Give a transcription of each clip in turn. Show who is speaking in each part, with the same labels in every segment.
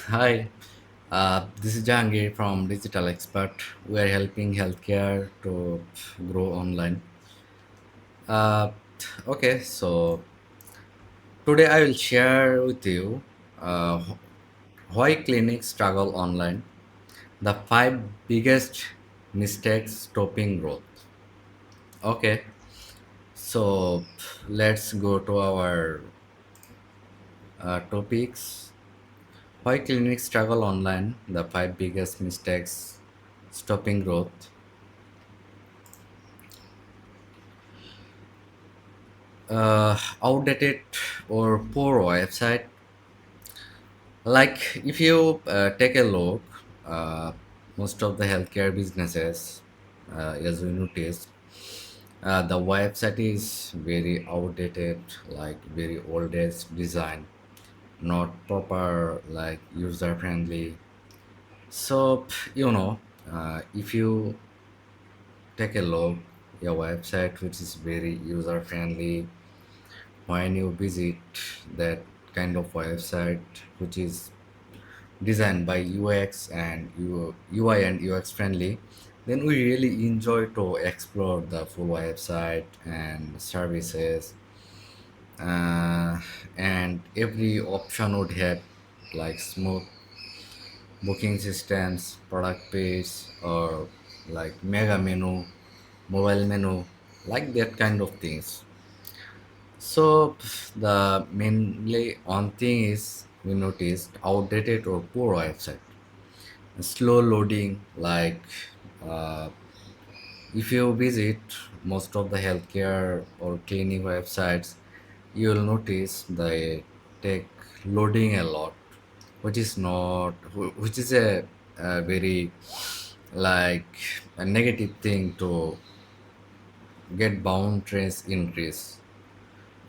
Speaker 1: Hi, this is Jahangir from Digital Expert. We are helping healthcare to grow online. Uh, so today I will share with you uh, why clinics struggle online, the five biggest mistakes stopping growth. Okay, so let's go to our topics. Why clinics struggle online, the five biggest mistakes stopping growth. Outdated or poor website. Like if you take a look, uh, most of the healthcare businesses, as we noticed, the website is very outdated, like very old age design, not proper, like user friendly. So if you take a look, your website which is very user friendly, when you visit that kind of website which is designed by UX and UI and UX friendly, then we really enjoy to explore the full website and services, uh, and every option would have like smooth booking systems, product page, or like mega menu, mobile menu, like that kind of things. So the mainly one thing is we noticed outdated or poor website, slow loading. Like uh, if you visit most of the healthcare or clinic websites, you will notice they take loading a lot, which is not, which is a very like a negative thing to get boundaries increase.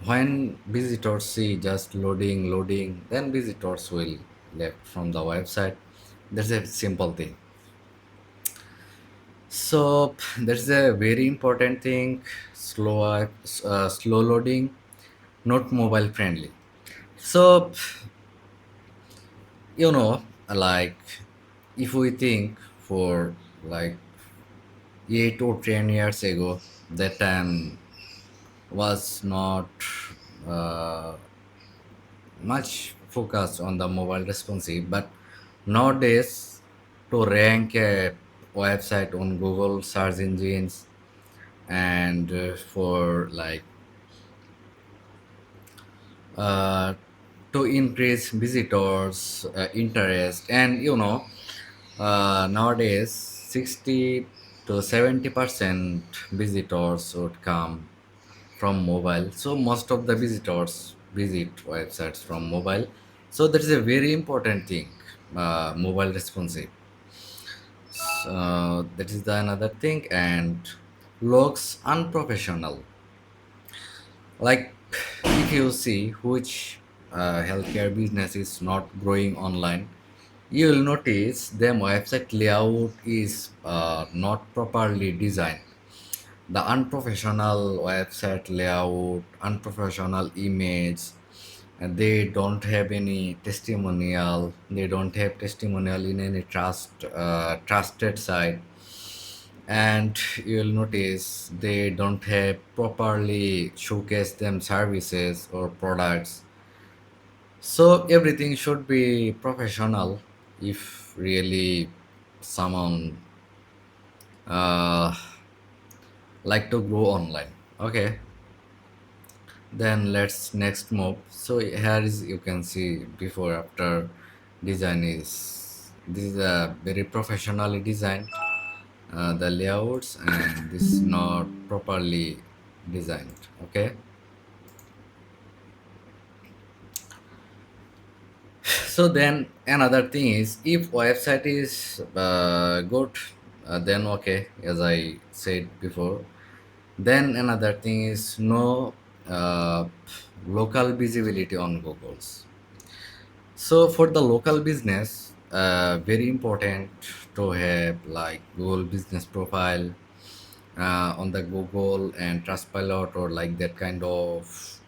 Speaker 1: When visitors see just loading, loading, then visitors will left from the website. That's a simple thing. So that's a very important thing. Slow loading, not mobile friendly. So like if we think for like 8 or 10 years ago, that time was not uh, much focus on the mobile responsive, but nowadays to rank a website on Google search engines and for like uh, to increase visitors interest, and nowadays 60 to 70% visitors would come from mobile. So most of the visitors visit websites from mobile. So that is a very important thing, mobile responsive. So that is the another thing, and looks unprofessional. Like if you see which healthcare business is not growing online, you will notice their website layout is not properly designed. The unprofessional website layout, unprofessional image, and they don't have any testimonial. They don't have testimonial in any trusted site, and you'll notice they don't have properly showcase them services or products. So everything should be professional if really someone uh, like to grow online. Okay, then let's next move. So here is, you can see before after design is, this is a very professionally designed, the layouts, and this is not properly designed. Okay, so then another thing is, if website is good, then okay, as I said before. Then another thing is no local visibility on Google's. So for the local business, very important to have like Google business profile on the Google and Trustpilot, or like that kind of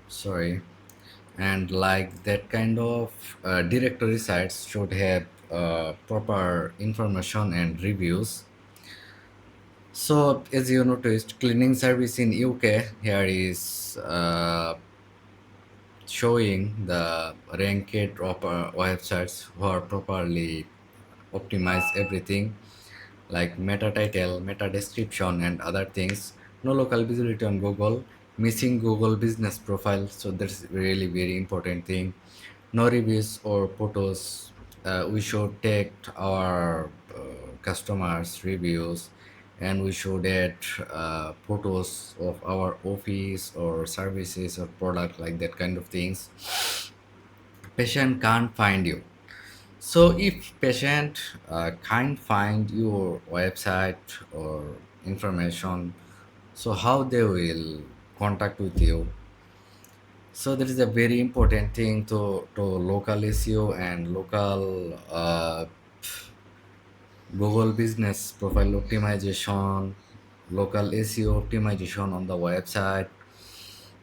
Speaker 1: sorry, and like that kind of directory sites should have proper information and reviews. So as you noticed, cleaning service in UK here is showing the ranked proper websites who are properly optimize everything like meta title, meta description, and other things. No local visibility on Google, missing Google business profile. So that's really very important thing. No reviews or photos. We should take our customers' reviews, and we should add photos of our office or services or product like that kind of things. Patient can't find you. So if patient can't find your website or information, so how they will contact with you? So that is a very important thing to local SEO and local Google Business Profile optimization, local SEO optimization on the website,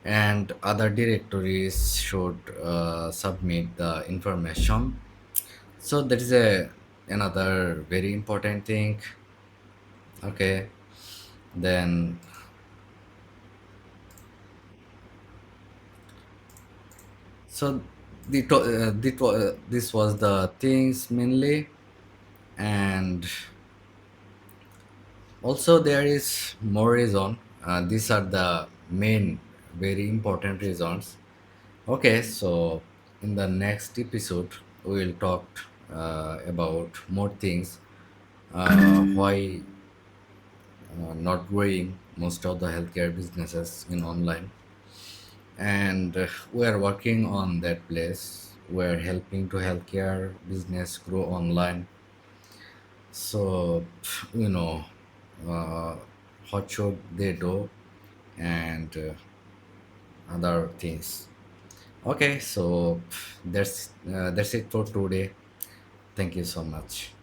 Speaker 1: and other directories should submit the information. So that is a another very important thing. Okay, then so this was the things mainly, and also there is more reason. These are the main very important reasons. Okay, so in the next episode we will talk about more things. Why not growing most of the healthcare businesses in online, and we are working on that place. We're helping to healthcare business grow online. So uh, what should they do, and other things. Okay, so that's it for today. Thank you so much.